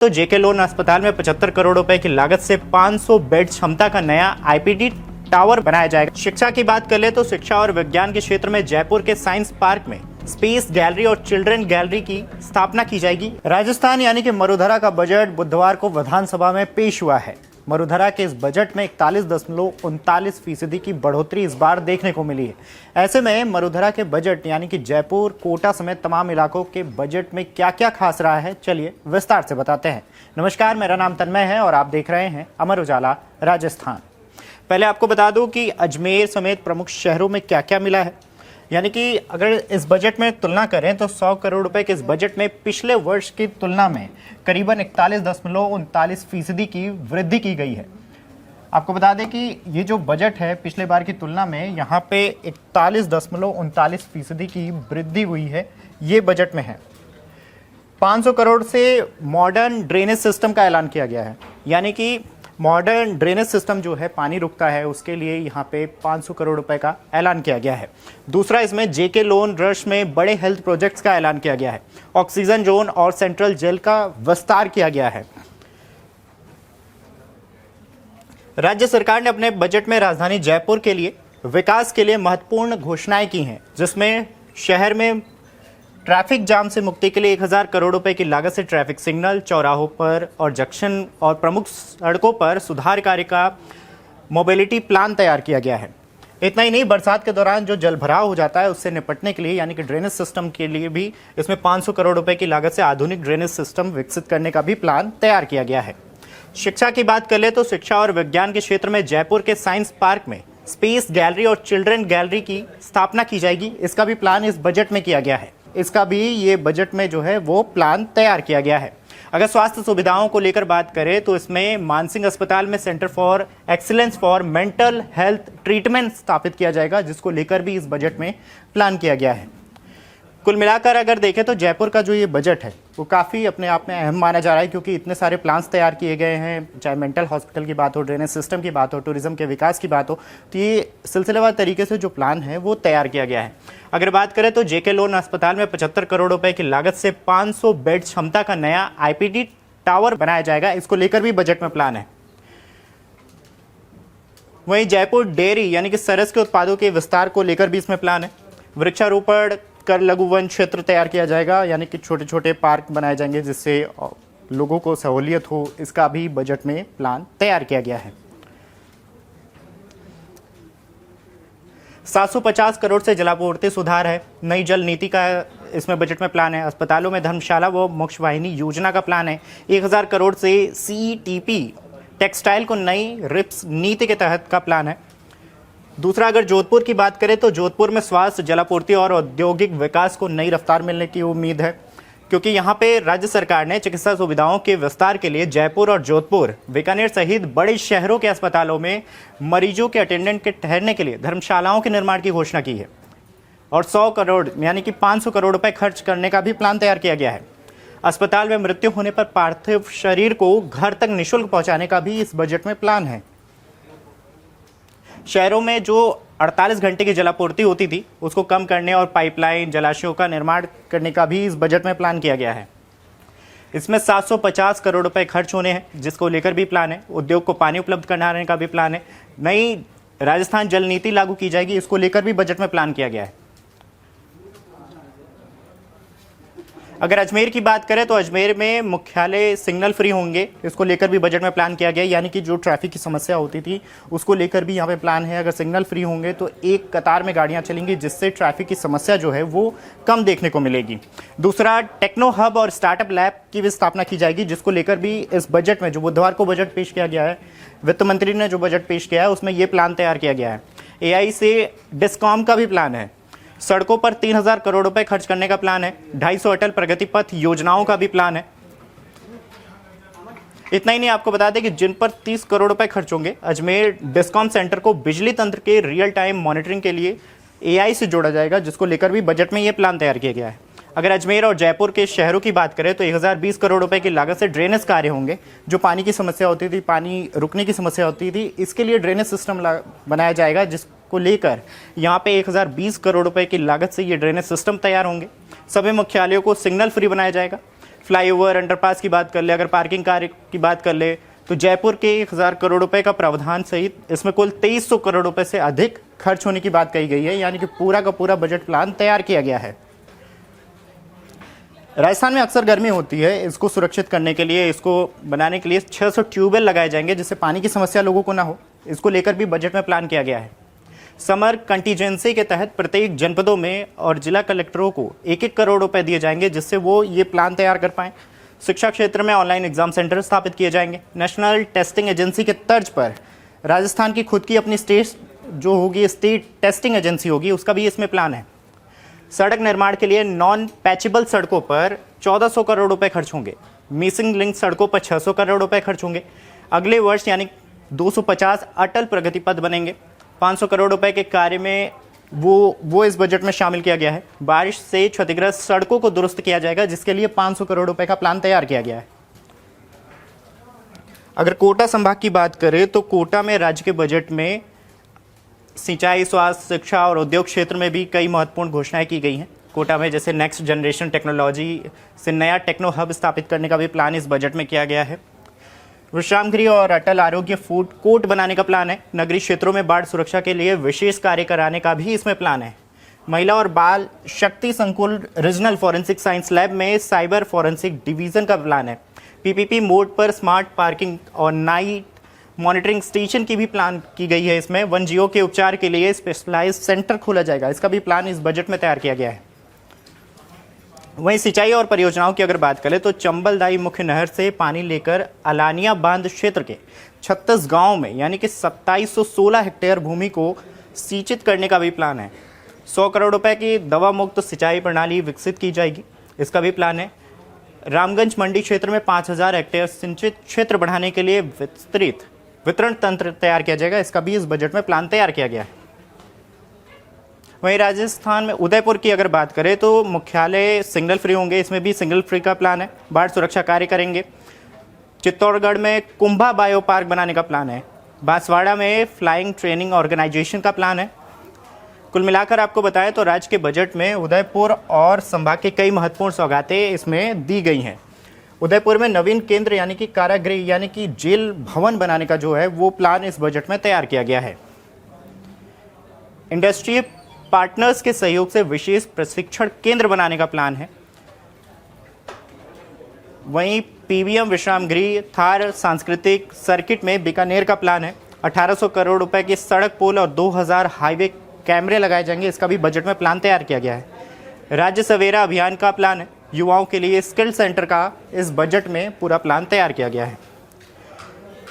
तो जेके लोन अस्पताल में 75 करोड़ रुपए की लागत से 500 बेड क्षमता का नया आईपीडी टावर बनाया जाएगा। शिक्षा की बात कर ले तो शिक्षा और विज्ञान के क्षेत्र में जयपुर के साइंस पार्क में स्पेस गैलरी और चिल्ड्रन गैलरी की स्थापना की जाएगी। राजस्थान यानी कि मरुधरा का बजट बुधवार को विधानसभा में पेश हुआ है। मरुधरा के इस बजट में 41.39% की बढ़ोतरी इस बार देखने को मिली है। ऐसे में मरुधरा के बजट यानी कि जयपुर, कोटा समेत तमाम इलाकों के बजट में क्या क्या खास रहा है, चलिए विस्तार से बताते हैं। नमस्कार, मेरा नाम तन्मय है और आप देख रहे हैं अमर उजाला राजस्थान। पहले आपको बता दूं कि अजमेर समेत प्रमुख शहरों में क्या क्या मिला है। यानी कि अगर इस बजट में तुलना करें तो 100 करोड़ रुपए के इस बजट में पिछले वर्ष की तुलना में करीबन 41.39% की वृद्धि की गई है। आपको बता दें कि ये जो बजट है पिछले बार की तुलना में यहाँ पे 41.39% की वृद्धि हुई है, ये बजट में है। 500 करोड़ से मॉडर्न ड्रेनेज सिस्टम का ऐलान किया गया है। यानी कि मॉडर्न ड्रेनेज सिस्टम जो है, पानी रुकता है, उसके लिए यहाँ पे 500 करोड़ रुपए का ऐलान किया गया है। दूसरा, इसमें जेके लोन रश में बड़े हेल्थ प्रोजेक्ट्स का ऐलान किया गया है। ऑक्सीजन जोन और सेंट्रल जेल का विस्तार किया गया है। राज्य सरकार ने अपने बजट में राजधानी जयपुर के लिए विकास के लिए महत्वपूर्ण घोषणाएं की हैं, जिसमें शहर में ट्रैफिक जाम से मुक्ति के लिए 1000 करोड़ रुपए की लागत से ट्रैफिक सिग्नल, चौराहों पर और जंक्शन और प्रमुख सड़कों पर सुधार कार्य का मोबिलिटी प्लान तैयार किया गया है। इतना ही नहीं, बरसात के दौरान जो जल भराव हो जाता है उससे निपटने के लिए यानी कि ड्रेनेज सिस्टम के लिए भी इसमें 500 करोड़ रुपए की लागत से आधुनिक ड्रेनेज सिस्टम विकसित करने का भी प्लान तैयार किया गया है। शिक्षा की बात कर ले तो शिक्षा और विज्ञान के क्षेत्र में जयपुर के साइंस पार्क में स्पेस गैलरी और चिल्ड्रन गैलरी की स्थापना की जाएगी। इसका भी प्लान इस बजट में किया गया है। इसका भी ये बजट में जो है वो प्लान तैयार किया गया है। अगर स्वास्थ्य सुविधाओं को लेकर बात करें तो इसमें मानसिंह अस्पताल में centre for excellence for mental health treatment स्थापित किया जाएगा, जिसको लेकर भी इस बजट में प्लान किया गया है। कुल मिलाकर अगर देखें तो जयपुर का जो ये बजट है वो काफ़ी अपने आप में अहम माना जा रहा है, क्योंकि इतने सारे प्लान्स तैयार किए गए हैं। चाहे मेंटल हॉस्पिटल की बात हो, ड्रेनेज सिस्टम की बात हो, टूरिज्म के विकास की बात हो, तो ये सिलसिलेवार तरीके से जो प्लान है वो तैयार किया गया है। अगर बात करें तो जेके लोन अस्पताल में 75 करोड़ रुपए की लागत से 500 बेड क्षमता का नया आईपीडी टावर बनाया जाएगा। इसको लेकर भी बजट में प्लान है। वहीं जयपुर डेयरी यानी कि सरस के उत्पादों के विस्तार को लेकर भी इसमें प्लान है। वृक्षारोपण कर लघु वन क्षेत्र तैयार किया जाएगा, यानी कि छोटे छोटे पार्क बनाए जाएंगे जिससे लोगों को सहूलियत हो। इसका भी बजट में प्लान तैयार किया गया है। 750 करोड़ से जलापूर्ति सुधार है। नई जल नीति का इसमें बजट में प्लान है। अस्पतालों में धर्मशाला व मोक्ष वाहिनी योजना का प्लान है। 1000 करोड़ से सीईटीपी टेक्सटाइल को नई रिप्स नीति के तहत का प्लान है। दूसरा, अगर जोधपुर की बात करें तो जोधपुर में स्वास्थ्य, जलापूर्ति और औद्योगिक विकास को नई रफ्तार मिलने की उम्मीद है, क्योंकि यहाँ पे राज्य सरकार ने चिकित्सा सुविधाओं के विस्तार के लिए जयपुर और जोधपुर, बीकानेर सहित बड़े शहरों के अस्पतालों में मरीजों के अटेंडेंट के ठहरने के लिए धर्मशालाओं के निर्माण की घोषणा की है। और 100 करोड़ यानी कि 500 करोड़ रुपए खर्च करने का भी प्लान तैयार किया गया है। अस्पताल में मृत्यु होने पर पार्थिव शरीर को घर तक निःशुल्क पहुंचाने का भी इस बजट में प्लान है। शहरों में जो 48 घंटे की जलापूर्ति होती थी उसको कम करने और पाइपलाइन, जलाशयों का निर्माण करने का भी इस बजट में प्लान किया गया है। इसमें 750 करोड़ रुपए खर्च होने हैं, जिसको लेकर भी प्लान है। उद्योग को पानी उपलब्ध कराने का भी प्लान है। नई राजस्थान जल नीति लागू की जाएगी, इसको लेकर भी बजट में प्लान किया गया है। अगर अजमेर की बात करें तो अजमेर में मुख्यालय सिग्नल फ्री होंगे, इसको लेकर भी बजट में प्लान किया गया है। यानी कि जो ट्रैफिक की समस्या होती थी उसको लेकर भी यहाँ पे प्लान है। अगर सिग्नल फ्री होंगे तो एक कतार में गाड़ियाँ चलेंगी, जिससे ट्रैफिक की समस्या जो है वो कम देखने को मिलेगी। दूसरा, टेक्नो हब और स्टार्टअप लैब की भी स्थापना की जाएगी, जिसको लेकर भी इस बजट में जो बुधवार को बजट पेश किया गया है, वित्त मंत्री ने जो बजट पेश किया है उसमें ये प्लान तैयार किया गया है। एआई से डिस्कॉम का भी प्लान है। सड़कों पर 3000 करोड़ रुपए खर्च करने का प्लान है। 250 अटल प्रगति पथ योजनाओं का भी प्लान है। इतना ही नहीं, आपको बता दें कि जिन पर 30 करोड़ रुपए खर्च होंगे, अजमेर डिस्कॉम सेंटर को बिजली तंत्र के रियल टाइम मॉनिटरिंग के लिए एआई से जोड़ा जाएगा, जिसको लेकर भी बजट में ये प्लान तैयार किया गया है। अगर अजमेर और जयपुर के शहरों की बात करें तो 1020 करोड़ रुपए की लागत से ड्रेनेज कार्य होंगे। जो पानी की समस्या होती थी, पानी रुकने की समस्या होती थी, इसके लिए ड्रेनेज सिस्टम बनाया जाएगा, जिसको लेकर यहाँ पे 1020 करोड़ रुपए की लागत से ये ड्रेनेज सिस्टम तैयार होंगे। सभी मुख्यालयों को सिग्नल फ्री बनाया जाएगा। फ्लाईओवर, अंडरपास की बात कर ले, अगर पार्किंग कार्य की बात कर ले, तो जयपुर के 1000 करोड़ रुपए का प्रावधान सहित इसमें कुल 2300 करोड़ रुपए से अधिक खर्च होने की बात कही गई है। यानी कि पूरा का पूरा बजट प्लान तैयार किया गया है। राजस्थान में अक्सर गर्मी होती है, इसको सुरक्षित करने के लिए, इसको बनाने के लिए 600 ट्यूबवेल लगाए जाएंगे जिससे पानी की समस्या लोगों को ना हो। इसको लेकर भी बजट में प्लान किया गया है। समर कंटीजेंसी के तहत प्रत्येक जनपदों में और जिला कलेक्टरों को 1-1 करोड़ रुपए दिए जाएंगे जिससे वो ये प्लान तैयार कर पाएं। शिक्षा क्षेत्र में ऑनलाइन एग्जाम सेंटर स्थापित किए जाएंगे। नेशनल टेस्टिंग एजेंसी के तर्ज पर राजस्थान की खुद की अपनी स्टेट टेस्टिंग एजेंसी होगी, उसका भी इसमें प्लान है। सड़क निर्माण के लिए नॉन पैचेबल सड़कों पर 1400 करोड़ रुपए खर्च होंगे। मिसिंग लिंक सड़कों पर 600 करोड़ रुपए खर्च होंगे। अगले वर्ष यानी 250 अटल प्रगति पथ बनेंगे। 500 करोड़ रुपए के कार्य में वो इस बजट में शामिल किया गया है। बारिश से क्षतिग्रस्त सड़कों को दुरुस्त किया जाएगा जिसके लिए 500 करोड़ रुपए का प्लान तैयार किया गया है। अगर कोटा संभाग की बात करें तो कोटा में राज्य के बजट में सिंचाई, स्वास्थ्य, शिक्षा और उद्योग क्षेत्र में भी कई महत्वपूर्ण घोषणाएं की गई हैं। कोटा में जैसे नेक्स्ट जनरेशन टेक्नोलॉजी से नया टेक्नो हब स्थापित करने का भी प्लान इस बजट में किया गया है। विश्राम गृह और अटल आरोग्य फूड कोर्ट बनाने का प्लान है। नगरीय क्षेत्रों में बाढ़ सुरक्षा के लिए विशेष कार्य कराने का भी इसमें प्लान है। महिला और बाल शक्ति संकुल रीजनल फॉरेंसिक साइंस लैब में साइबर फॉरेंसिक डिवीजन का प्लान है। पीपीपी मोड पर स्मार्ट पार्किंग और नाइट मॉनिटरिंग स्टेशन की भी प्लान की गई है। इसमें वन्यजीवों के उपचार के लिए स्पेशलाइज्ड सेंटर खोला जाएगा, इसका भी प्लान इस बजट में तैयार किया गया है। वहीं सिंचाई और परियोजनाओं की अगर बात करें तो चंबलदाई मुख्य नहर से पानी लेकर अलानिया बांध क्षेत्र के 36 गांव में यानी कि 2716 हेक्टेयर भूमि को सिंचित करने का भी प्लान है। 100 करोड़ रुपए की दवा मुक्त सिंचाई प्रणाली विकसित की जाएगी, इसका भी प्लान है। रामगंज मंडी क्षेत्र में 5000 हेक्टेयर सिंचित क्षेत्र बढ़ाने के लिए विस्तृत वितरण तंत्र तैयार किया जाएगा, इसका भी इस बजट में प्लान तैयार किया गया है। वहीं राजस्थान में उदयपुर की अगर बात करें तो मुख्यालय सिग्नल फ्री होंगे, इसमें भी सिग्नल फ्री का प्लान है। बाढ़ सुरक्षा कार्य करेंगे। चित्तौड़गढ़ में कुंभा बायो पार्क बनाने का प्लान है। बांसवाड़ा में फ्लाइंग ट्रेनिंग ऑर्गेनाइजेशन का प्लान है। कुल मिलाकर आपको बताएं तो राज्य के बजट में उदयपुर और संभाग के कई महत्वपूर्ण सौगातें इसमें दी गई हैं। उदयपुर में नवीन केंद्र यानी कि कारागृह यानी कि जेल भवन बनाने का जो है वो प्लान इस बजट में तैयार किया गया है। इंडस्ट्री पार्टनर्स के सहयोग से विशेष प्रशिक्षण केंद्र बनाने का प्लान है। वहीं पीवीएम विश्राम गृह थार सांस्कृतिक सर्किट में बीकानेर का प्लान है। 1800 करोड़ रुपए की सड़क, पुल और 2000 हाईवे कैमरे लगाए जाएंगे, इसका भी बजट में प्लान तैयार किया गया है। राज्य सवेरा अभियान का प्लान है। युवाओं के लिए स्किल सेंटर का इस बजट में पूरा प्लान तैयार किया गया है।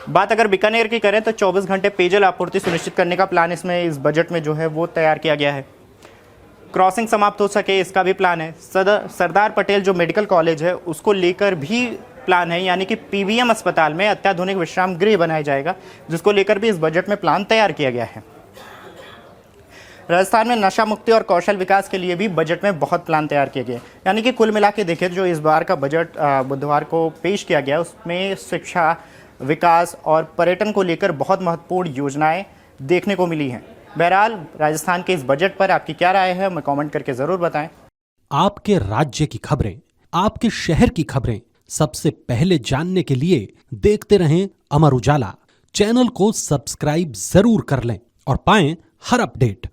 बात अगर बीकानेर की करें तो 24 घंटे पेयजल आपूर्ति सुनिश्चित करने का प्लान इसमें इस बजट में जो है वो तैयार किया गया है। क्रॉसिंग समाप्त हो सके इसका भी प्लान है। सरदार पटेल जो मेडिकल कॉलेज है उसको लेकर भी प्लान है, यानी कि पीवीएम अस्पताल में अत्याधुनिक विश्राम गृह बनाया जाएगा, जिसको लेकर भी इस बजट में प्लान तैयार किया गया है। राजस्थान में नशा मुक्ति और कौशल विकास के लिए भी बजट में बहुत प्लान तैयार किए गए। यानी कि कुल मिला के देखें जो इस बार का बजट बुधवार को पेश किया गया उसमें शिक्षा, विकास और पर्यटन को लेकर बहुत महत्वपूर्ण योजनाएं देखने को मिली हैं। बहरहाल राजस्थान के इस बजट पर आपकी क्या राय है, हमें कमेंट करके जरूर बताएं। आपके राज्य की खबरें, आपके शहर की खबरें सबसे पहले जानने के लिए देखते रहें अमर उजाला। चैनल को सब्सक्राइब जरूर कर लें और पाएं हर अपडेट।